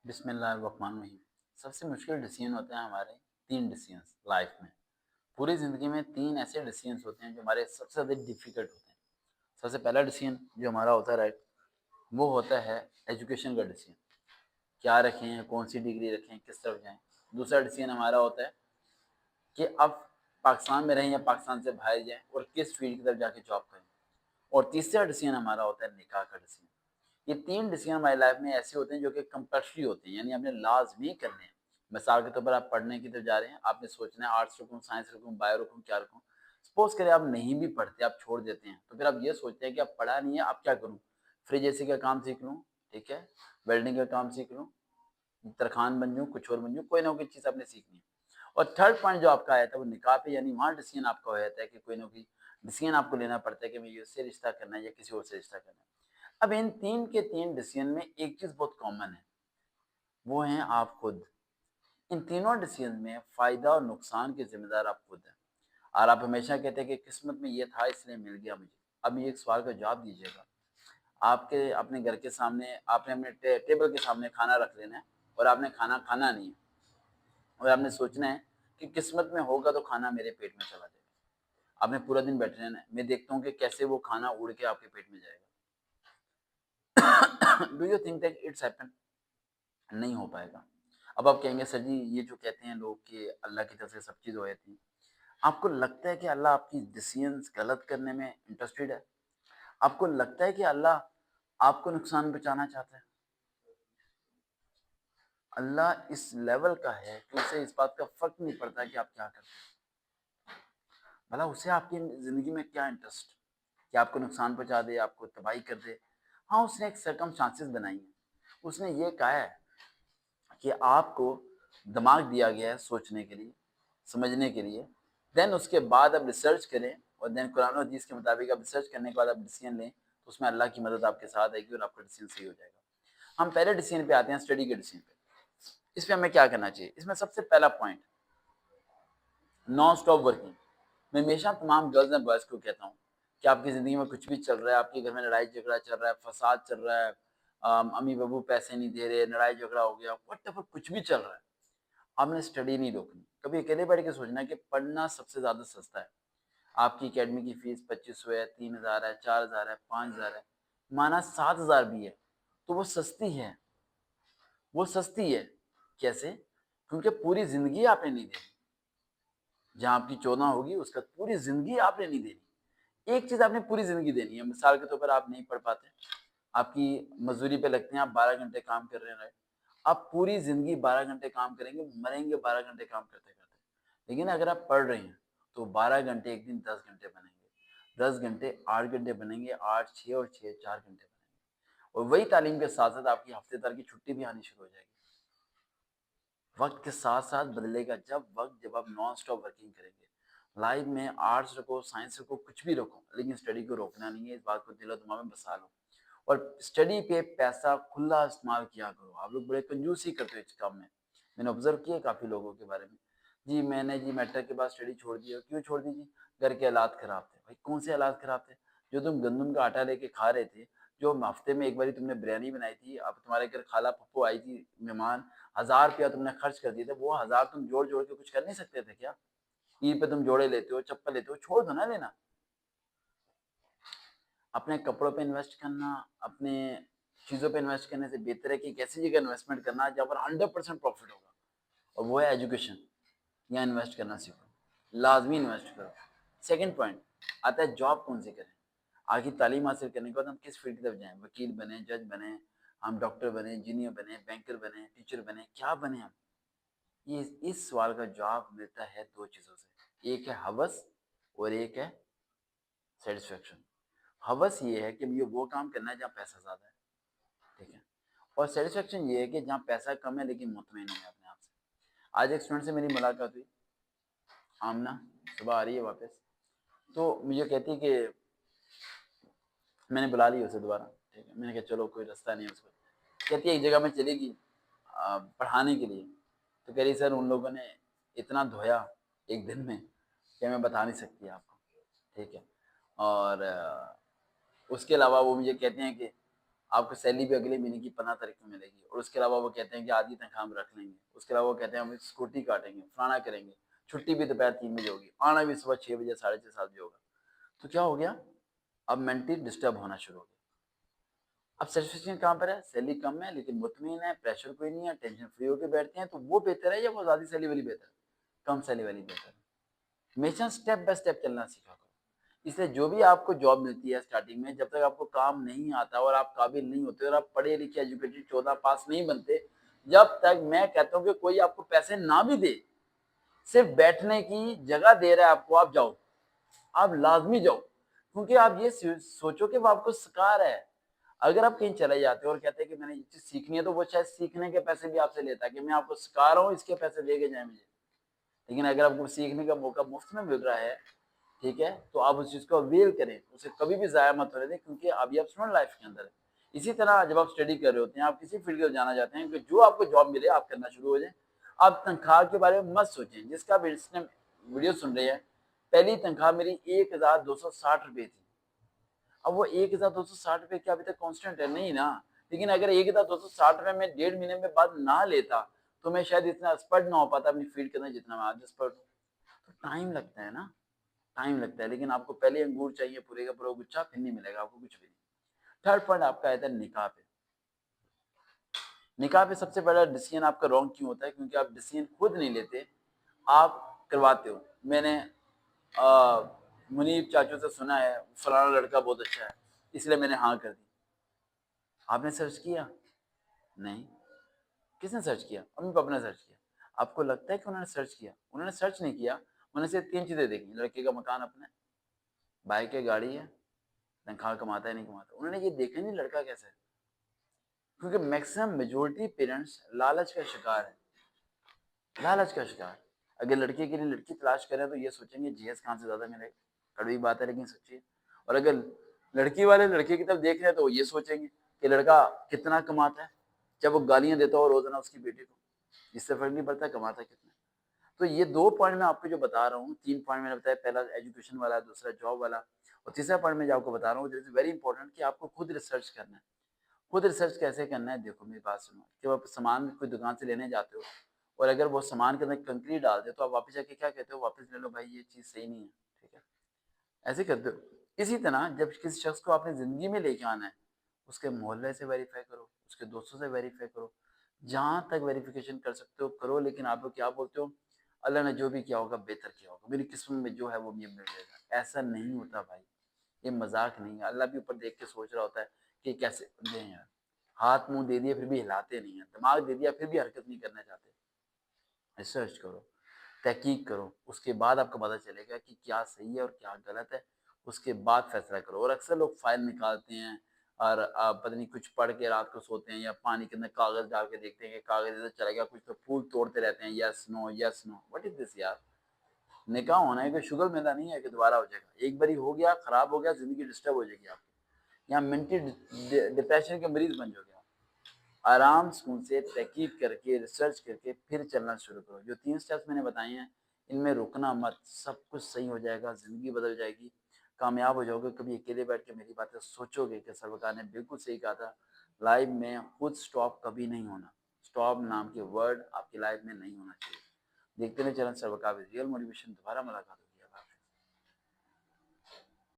بسم اللہ الرحمن الرحیم۔ سب سے مشکل ڈیسیجن ہوتے ہیں ہمارے 3 ڈیسیجنس لائف میں۔ پوری زندگی میں 3 ایسے ڈیسیجنس ہوتے ہیں جو ہمارے سب سے زیادہ ڈیفیکلٹ ہوتے ہیں۔ سب سے پہلا ڈیسیجن جو ہمارا ہوتا ہے رائٹ، وہ ہوتا ہے ایجوکیشن کا ڈیسیجن، کیا رکھیں، کون سی ڈگری رکھیں، کس طرف جائیں۔ دوسرا ڈیسیجن ہمارا ہوتا ہے کہ اب پاکستان میں رہیں یا پاکستان سے باہر جائیں اور کس فیلڈ کی طرف جا کے جاب کریں۔ اور تیسرا ڈیسیجن ہمارا ہوتا ہے نکاح کا ڈیسیجن۔ یہ 3 ڈیسیجن ہماری لائف میں ایسے ہوتے ہیں جو کہ کمپلسری ہوتے ہیں، یعنی ہم نے لازمی کرنے ہیں۔ مثال کے طور پر آپ پڑھنے کی طرف جا رہے ہیں، آپ نے سوچنا ہے آرٹس رکھوں، سائنس رکھوں، بایو رکھوں، کیا رکھوں۔ سپوز کریں آپ نہیں بھی پڑھتے، آپ چھوڑ دیتے ہیں، تو پھر آپ یہ سوچتے ہیں کہ اب پڑھا نہیں ہے، اب کیا کروں، فریج اے سی کا کام سیکھ لوں، ٹھیک ہے، ویلڈنگ کا کام سیکھ لوں، ترخان بن جاؤں، کچھ اور بن جاؤں، کوئی نہ کوئی چیز آپ نے سیکھنی ہے۔ اور تھرڈ پوائنٹ جو آپ کا آیا تھا وہ نکاح پہ، یعنی وہاں ڈیسیجن آپ کا ہو جاتا ہے کہ کوئی نہ کوئی ڈیسیجن آپ کو لینا پڑتا ہے کہ میں اس سے رشتہ کرنا ہے یا کسی اور سے رشتہ کرنا ہے۔ اب ان 3 کے 3 ڈیسیجن میں ایک چیز بہت کامن ہے، وہ ہیں آپ خود۔ ان تینوں ڈیسیجن میں فائدہ اور نقصان کے ذمہ دار آپ خود ہیں۔ اور آپ ہمیشہ کہتے ہیں کہ قسمت میں یہ تھا اس لیے مل گیا مجھے۔ اب یہ ایک سوال کا جواب دیجیے گا، آپ کے اپنے گھر کے سامنے، آپ نے اپنے ٹیبل کے سامنے کھانا رکھ لینا ہے اور آپ نے کھانا کھانا نہیں ہے، اور آپ نے سوچنا ہے کہ قسمت میں ہوگا تو کھانا میرے پیٹ میں چلا جائے گا۔ آپ نے پورا دن بیٹھے رہنا ہے، میں دیکھتا ہوں کہ کیسے وہ کھانا اڑ کے آپ کے پیٹ میں جائے گا۔ Do you think that it's happen? نہیں ہو پائے گا۔ اب آپ کہیں گے سر جی یہ جو کہتے ہیں لوگ کہ اللہ کی طرف سے سب چیز ہو جاتی ہیں، آپ کو لگتا ہے کہ اللہ آپ کی ڈیسیژنس غلط کرنے میں انٹرسٹیڈ ہے؟ آپ کو لگتا ہے کہ اللہ آپ کو نقصان بچانا چاہتا ہے؟ اللہ اس لیول کا ہے کہ اسے اس بات کا فرق نہیں پڑتا کہ آپ کیا کرتے ہیں۔ بھلا اسے آپ کی زندگی میں کیا انٹرسٹ کہ آپ کو نقصان پہنچا دے، آپ کو تباہی کر دے؟ ہاں اس نے ایک سرکمسٹانسز بنائی ہیں، اس نے یہ کہا ہے کہ آپ کو دماغ دیا گیا ہے سوچنے کے لیے، سمجھنے کے لیے، دین اس کے بعد آپ ریسرچ کریں، اور دین قرآن و حدیث کے مطابق آپ ریسرچ کرنے کے بعد آپ ڈیسیجن لیں، تو اس میں اللہ کی مدد آپ کے ساتھ آئے گی اور آپ کا ڈیسیجن صحیح ہو جائے گا۔ ہم پہلے ڈیسیجن پہ آتے ہیں، اسٹڈی کے ڈیسیجن پہ۔ اس پہ ہمیں کیا کرنا چاہیے؟ اس میں سب سے پہلا پوائنٹ، نان اسٹاپ ورکنگ۔ میں ہمیشہ تمام گرلز اینڈ بوائز کو کہتا ہوں کہ آپ کی زندگی میں کچھ بھی چل رہا ہے، آپ کے گھر میں لڑائی جھگڑا چل رہا ہے، فساد چل رہا ہے، امی بابو پیسے نہیں دے رہے، لڑائی جھگڑا ہو گیا، وٹ ایور کچھ بھی چل رہا ہے، آپ نے اسٹڈی نہیں روکنی۔ کبھی اکیلے بیٹھ کے سوچنا ہے کہ پڑھنا سب سے زیادہ سستا ہے۔ آپ کی اکیڈمی کی فیس 2500 ہے، 3000 ہے، 4000 ہے، 5000 ہے، مانا 7000 بھی ہے، تو وہ سستی ہے، وہ سستی ہے۔ کیسے؟ کیونکہ پوری زندگی آپ نے نہیں دینی۔ جہاں آپ کی 14 ہوگی اس کا پوری زندگی آپ نے نہیں دینی۔ ایک چیز آپ نے پوری زندگی دینی ہے۔ مثال کے طور پر آپ نہیں پڑھ پاتے، آپ کی مزدوری پہ لگتے ہیں، آپ 12 گھنٹے کام کر رہے ہیں، آپ پوری زندگی 12 گھنٹے کام کریں گے، مریں گے 12 گھنٹے کام کرتے کرتے۔ لیکن اگر آپ پڑھ رہے ہیں تو 12 گھنٹے ایک دن 10 گھنٹے بنیں گے، 10 گھنٹے 8 گھنٹے بنیں گے، 8 6 اور 6 4 گھنٹے بنیں گے۔ اور وہی تعلیم کے ساتھ ساتھ آپ کی ہفتے دار کی چھٹی بھی آنی شروع ہو جائے گی۔ وقت کے ساتھ ساتھ بدلے گا جب آپ نان اسٹاپ ورکنگ کریں گے۔ لائف میں آرٹس رکھو، سائنس رکھو، کچھ بھی رکھو، لیکن اسٹڈی کو روکنا نہیں ہے، اس بات کو دل و دماغ میں بسا لو۔ اور اسٹڈی پہ پیسہ کھلا استعمال کیا کرو۔ آپ لوگ بڑے کنجوسی کرتے ہو اس کام میں نے آبزرو کیا کافی لوگوں کے بارے میں۔ جی میں نے میٹرک کے بعد اسٹڈی چھوڑ دی۔ کیوں چھوڑ دی؟ جی گھر کے حالات خراب تھے۔ بھائی کون سے حالات خراب تھے؟ جو تم گندم کا آٹا لے کے کھا رہے تھے، جو ہفتے میں ایک باری تم نے بریانی بنائی تھی، اب تمہارے گھر خالہ پھپھو آئی تھی مہمان، 1000 روپیہ تم نے خرچ کر دیے تھے، وہ 1000 تم جوڑ جوڑ کے کچھ کر نہیں سکتے تھے کیا؟ عید پہ تم جوڑے لیتے ہو، چپل لیتے ہو، چھوڑ دو نا لینا۔ اپنے کپڑوں پہ انویسٹ کرنا، اپنے چیزوں پہ انویسٹ کرنے سے بہتر ہے کہ ایک ایسی جگہ انویسٹمنٹ کرنا جہاں پر 100% پروفٹ ہوگا، اور وہ ہے ایجوکیشن۔ یہاں انویسٹ کرنا سیکھو، لازمی انویسٹ کرو۔ سیکنڈ پوائنٹ آتا ہے جاب کون سی کریں۔ آگے تعلیم حاصل کرنے کے بعد ہم کس فیلڈ کی طرف جائیں؟ وکیل بنیں، جج بنیں، ہم ڈاکٹر بنیں، انجینئر بنیں، بینکر بنیں، ٹیچر بنیں، کیا بنیں ہم؟ یہ اس سوال کا جواب ملتا ہے 2 چیزوں سے، ایک ہے ہوس اور ایک ہے سیٹسفیکشن۔ ہوس یہ ہے کہ یہ وہ کام کرنا ہے جہاں پیسہ زیادہ ہے، ٹھیک ہے، اور سیٹسفیکشن یہ ہے کہ جہاں پیسہ کم ہے لیکن مطمئن ہے اپنے آپ سے۔ آج ایک اسٹوڈنٹ سے میری ملاقات ہوئی، آمنہ، صبح آ رہی ہے واپس، تو مجھے کہتی ہے کہ میں نے بلا لی اسے دوبارہ، ٹھیک ہے، میں نے کہا چلو کوئی رستہ نہیں ہے اس کو، کہتی ہے ایک جگہ میں چلے گی پڑھانے کے لیے، تو کہہ رہی سر ان لوگوں نے اتنا دھویا ایک دن میں کہ میں بتا نہیں سکتی آپ کو، ٹھیک ہے، اور اس کے علاوہ وہ مجھے کہتے ہیں کہ آپ کو سیلری بھی اگلے مہینے کی 15 تاریخ کو ملے گی، اور اس کے علاوہ وہ کہتے ہیں کہ آدھی تنخواہ ہم رکھ لیں گے، اس کے علاوہ وہ کہتے ہیں ہم اسکوٹی کاٹیں گے، فلانا کریں گے، چھٹی بھی دوپہر 3 بجے ہوگی، آنا بھی صبح 6 بجے 6:30 7 بجے ہوگا. تو کیا ہو گیا؟ اب مینٹلی ڈسٹرب ہونا شروع ہو گیا. اب سیٹسفیکشن کہاں پر ہے؟ سیلری کم ہے لیکن مطمئن ہے، پریشر کوئی نہیں ہے، ٹینشن فری ہو کے بیٹھتے ہیں. تو وہ بہتر ہے یا وہ زیادہ سیلری والی بہتر ہے؟ کم سیلری والی بہتر ہے. ہمیشہ اسٹیپ بائی اسٹیپ چلنا سیکھا کرو. اس لیے جو بھی آپ کو جاب ملتی ہے اسٹارٹنگ میں، جب تک آپ کو کام نہیں آتا اور آپ قابل نہیں ہوتے اور آپ پڑھے لکھے ایجوکیٹڈ 14 پاس نہیں بنتے، جب تک میں کہتا ہوں کہ کوئی آپ کو پیسے نہ بھی دے، صرف بیٹھنے کی جگہ دے رہا ہے آپ کو، آپ جاؤ، آپ لازمی جاؤ. کیونکہ آپ یہ سوچو کہ وہ آپ کو سکھا رہا ہے. اگر آپ کہیں چلے جاتے ہو اور کہتے ہیں کہ میں نے یہ چیز سیکھنی ہے، تو وہ شاید سیکھنے کے پیسے بھی آپ سے لیتا ہے کہ میں آپ کو سکھا رہا ہوں، اس کے پیسے دے کے جائیں مجھے. لیکن اگر آپ کو سیکھنے کا موقع مفت میں مل رہا ہے، ٹھیک ہے، تو آپ اس چیز کو اویل کریں، اسے کبھی بھی ضائع مت ہونے دیں، کیونکہ ابھی آپ اسٹوڈنٹ لائف کے اندر ہے. اسی طرح جب آپ اسٹڈی کر رہے ہوتے ہیں، آپ کسی فیلڈ کو جانا چاہتے ہیں، کہ جو آپ کو جاب ملے آپ کرنا شروع ہو جائیں. آپ تنخواہ کے بارے میں مت سوچیں. جس کا بھی اس نے ویڈیو سن رہے ہیں، پہلی تنخواہ میری 1260 روپے تھی. اب وہ 1260 روپے کیا ابھی تک کانسٹنٹ ہے؟ نہیں نا. لیکن اگر 1260 روپے میں 1.5 مہینے میں بعد نہ لیتا تو میں شاید اتنا ایکسپرٹ نہ ہو پاتا اپنی فیلڈ کے اندر جتنا میں آج ایکسپرٹ ہوں. تو ٹائم لگتا ہے نا، ٹائم لگتا ہے. لیکن آپ کو پہلے انگور چاہیے پورے کا پورا گچھا، پھر نہیں ملے گا آپ کو کچھ بھی نہیں. تھرڈ پوائنٹ آپ کا آتا ہے نکاح پہ. نکاح پہ سب سے بڑا ڈیسیژن آپ کا رانگ کیوں ہوتا ہے؟ کیونکہ آپ ڈیسیژن خود نہیں لیتے، آپ کرواتے ہو. میں نے منیب چاچو سے سنا ہے فلانا لڑکا بہت اچھا ہے، اس لیے میں نے ہاں کر دی. آپ نے سرچ کیا؟ نہیں. کس نے سرچ کیا؟ امی پاپا نے سرچ کیا. آپ کو لگتا ہے کہ انہوں نے سرچ کیا؟ انہوں نے سرچ نہیں کیا. انہوں نے صرف 3 چیزیں دیکھی: لڑکے کا مکان اپنا ہے، بائک ہے، گاڑی ہے، تنخواہ کماتا ہے نہیں کماتا. انہوں نے یہ دیکھا نہیں لڑکا کیسا ہے. کیونکہ میکسیمم میجورٹی پیرنٹس لالچ کا شکار ہے، لالچ کا شکار. اگر لڑکے کے لیے لڑکی تلاش کریں تو یہ سوچیں گے جہیز کہاں سے زیادہ ملے گا. کڑوی بات ہے لیکن سچی ہے. اور اگر لڑکی والے لڑکے کی طرف دیکھ رہے ہیں تو وہ یہ سوچیں گے کہ لڑکا کتنا کماتا ہے. جب وہ گالیاں دیتا ہو روزانہ اس کی بیٹی کو، اس سے فرق نہیں پڑتا کماتا کتنا. تو یہ 2 پوائنٹ میں آپ کو جو بتا رہا ہوں، 3 پوائنٹ میں نے بتایا، پہلا ایجوکیشن والا، دوسرا جاب والا، اور تیسرا پوائنٹ میں جو آپ کو بتا رہا ہوں دیٹ از ویری امپورٹنٹ کہ آپ کو خود ریسرچ کرنا ہے. خود ریسرچ کیسے کرنا ہے؟ دیکھو میری بات سنو. جب آپ سامان کوئی دکان سے لینے جاتے ہو اور اگر وہ سامان کے اندر کنکری ڈال دے تو آپ واپس جا کے کیا کہتے ہو؟ واپس لے لو بھائی، یہ چیز صحیح نہیں ہے. ٹھیک ہے، ایسے کرتے ہو. اسی طرح جب کسی شخص کو آپ نے زندگی میں لے کے آنا ہے، اس کے محلے سے ویریفائی کرو، اس کے دوستوں سے ویریفائی کرو. جہاں تک ویریفیکیشن کر سکتے ہو کرو. لیکن آپ لوگ کیا بولتے ہو؟ اللہ نے جو بھی کیا ہوگا بہتر کیا ہوگا، میری قسمت میں جو ہے وہ مجھے مل جائے گا. ایسا نہیں ہوتا بھائی، یہ مذاق نہیں ہے. اللہ بھی اوپر دیکھ کے سوچ رہا ہوتا ہے کہ کیسے بندے ہیں یار. ہاتھ منہ دے دیا پھر بھی ہلاتے نہیں ہیں، دماغ دے دیا پھر بھی حرکت نہیں کرنا چاہتے. ریسرچ کرو، تحقیق کرو، اس کے بعد آپ کو پتہ چلے گا کہ کیا صحیح ہے اور کیا غلط ہے. اس کے بعد فیصلہ کرو. اور اکثر لوگ فائل نکالتے ہیں اور پتہ نہیں کچھ پڑھ کے رات کو سوتے ہیں، یا پانی کے اندر کاغذ ڈال کے دیکھتے ہیں کہ کاغذ ادھر چلا گیا. کچھ تو پھول توڑتے رہتے ہیں، یس نو یس نو. واٹ از دس یار؟ نکاح ہونا ہے کہ شوگر میلا نہیں ہے کہ دوبارہ ہو جائے گا. ایک باری ہو گیا، خراب ہو گیا، زندگی ڈسٹرب ہو جائے گی آپ کی. یہاں مینٹل ڈپریشن کے مریض بن جاؤ گے. آرام سکون سے تحقیق کر کے ریسرچ کر کے پھر چلنا شروع کرو. جو 3 اسٹیپس میں نے بتائے ہیں ان میں رکنا مت. سب کچھ صحیح ہو جائے گا، زندگی بدل جائے گی، کامیاب ہو جاؤ گے. کبھی اکیلے بیٹھ کے میری باتیں سوچو گے کہ سروکار نے بالکل صحیح کہا تھا. لائف میں خود سٹاپ کبھی نہیں ہونا. سٹاپ نام کے ورڈ آپ کی لائف میں نہیں ہونا چاہیے. دیکھتے رہے چینل سروکار ریئل موٹیویشن. دوبارہ ملاقات.